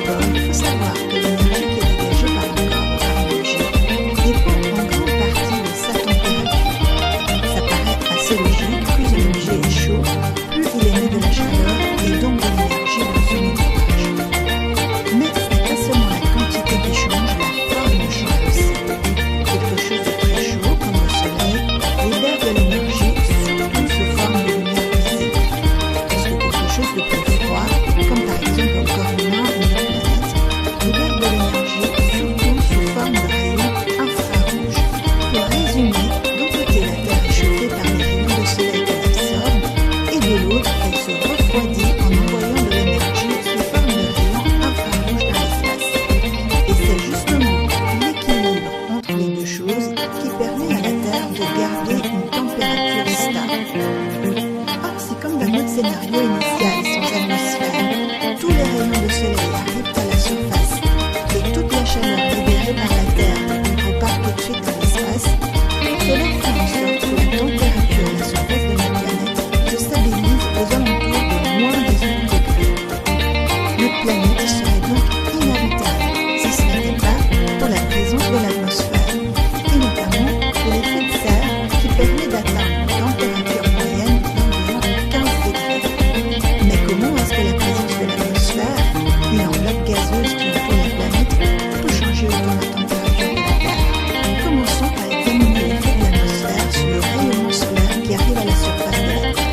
d'abord, il faut savoir que l'énergie qui est dégagée par le corps par un objet dépend en grande partie de sa température. Ça paraît assez logique, plus un objet est chaud, plus il émet de la chaleur et donc de l'énergie dans son entourage. Mais ce n'est pas seulement la quantité qui change, la forme change aussi. Quelque chose de très chaud, comme le soleil, libère de l'énergie surtout sous forme de lumière visible. Parce que quelque chose de plus froid, comme par exemple un corps humain ou une planète, libère de l'énergie surtout sous forme de rayons infrarouges. Pour résumer, d'un côté la Terre est chauffée par les rayons de soleil qu'elle absorbe, et de l'autre elle se refroidit en envoyant de l'énergie sous forme de rayons infrarouges dans l'espace. Et c'est justement l'équilibre entre les deux choses qui permet à la Terre de garder une température stable. Or, c'est comme dans notre scénario initial sans atmosphère, tous les rayons de soleil arrivent à la surface et toute la chaleur libérée par la Terre repart tout de suite dans l'espace. Cela fait en sorte que la température à la surface de notre planète se stabilise aux alentours de moins 18 degrés. Notre planète serait donc inhabitable si ce n'était pas pour la présence de l'atmosphère, et notamment de l'effet de serre qui permet d'atteindre une température moyenne d'environ 15 degrés. Mais comment est-ce que la présence de l'atmosphère et l'enveloppe gazeuse qui entoure la planète peut changer autant la température de la Terre? Commençons par examiner l'effet de l'atmosphère sur le rayonnement solaire qui arrive à la surface de la Terre.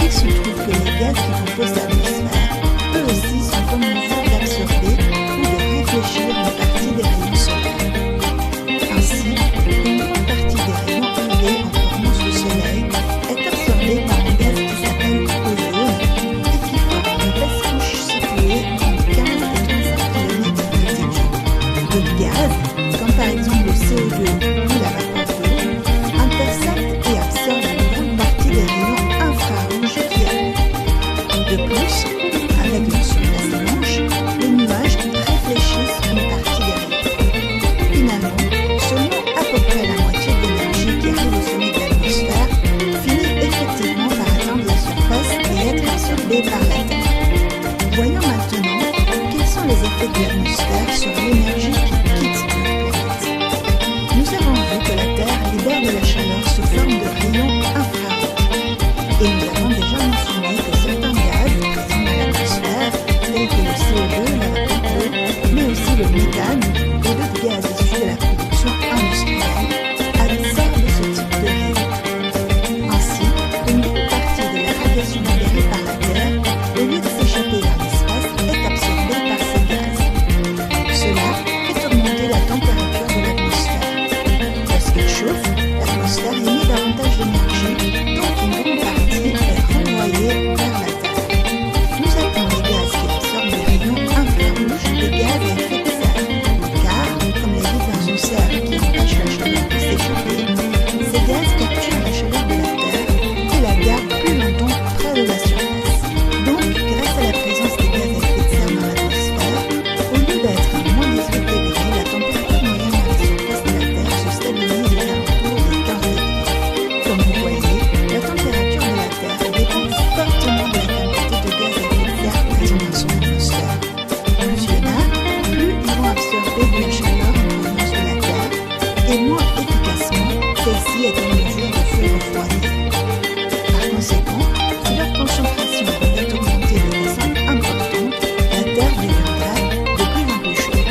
Il se trouve que les gaz qui composent l'atmosphère, eux aussi, sont en mesure d'absorber ou de réfléchir une partie des rayons solaires. Ainsi, une grande partie des rayons arrivés en provenance du soleil est absorbée par un gaz qui s'appelle ozone et qui forme une épaisse couche située entre 15 et 35 km d'altitude. D'autres gaz, comme par exemple le CO2 ou la vapeur d'eau, interceptent et absorbent une grande partie des rayons infrarouges qui arrivent. De plus, avec une surface blanche, les nuages réfléchissent une partie des rayons. Finalement, seulement à peu près la moitié de l'énergie qui arrive au sommet de l'atmosphère finit effectivement par atteindre la surface et être absorbée par la Terre. Voyons maintenant quels sont les effets de l'atmosphère sur l'énergie qui quitte notre planète. Nous avons vu que la Terre libère de la chaleur sous forme de rayons infrarouges. Et nous avons déjà mentionné que certains gaz présents dans l'atmosphère, tels que le CO2, la vapeur d'eau, mais aussi le méthane et d'autres gaz issus de la production industrielle, absorbent ce type de rayons. Ainsi, une grande partie de la radiation libérée par la Terre, au lieu de s'échapper vers l'espace, est absorbée par ces gaz. Cela fait augmenter la température de l'atmosphère. Lorsqu'elle chauffe, l'atmosphère émet davantage d'énergie, donc une grande partie est renvoyée vers la Terre. Nous appelons les gaz qui absorbent les rayons infrarouges des gaz à effet de serre, car, comme les vides dans une serre qui empêche la chaleur de s'échapper, ces gaz capturent la chaleur de la Terre et la gardent plus longtemps près de la surface. Donc, grâce à la présence des gaz à effet de serre dans l'atmosphère, au lieu d'être à moins 18 degrés, la température moyenne à la surface de la Terre se stabilise aux alentours des 15 degrés. Comme vous voyez, la température de la Terre dépend fortement de la quantité de gaz à effet de serre présent dans son atmosphère. Plus il y en a, plus ils vont absorber de la chaleur en provenance de la Terre, et moins efficacement celle-ci est en mesure de se refroidir. Par conséquent, si leur concentration est augmentée de façon importante, la Terre deviendra de plus en plus chaude.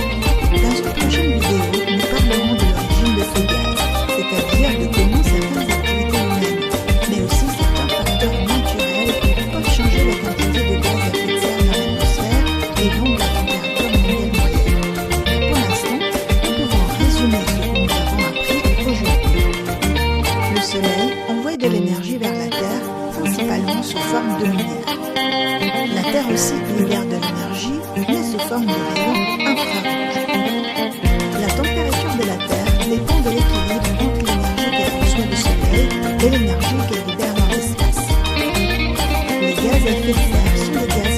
Dans une prochaine vidéo, nous parlerons de l'origine de ces gaz, c'est-à-dire de comment certaines activités humaines, mais aussi certains facteurs naturels peuvent changer la quantité de gaz à effet de serre dans l'atmosphère et donc la température mondiale moyenne. Mais pour l'instant, nous pouvons résumer ce que nous avons appris aujourd'hui. Le Soleil envoie de l'énergie vers la Terre, principalement sous forme de lumière. La Terre aussi libère de l'énergie, mais sous forme de rayons infrarouges. La température de la Terre dépend de l'équilibre entre l'énergie qu'elle reçoit du Soleil et l'énergie qu'elle libère dans l'espace. Les gaz à effet de serre sont des gaz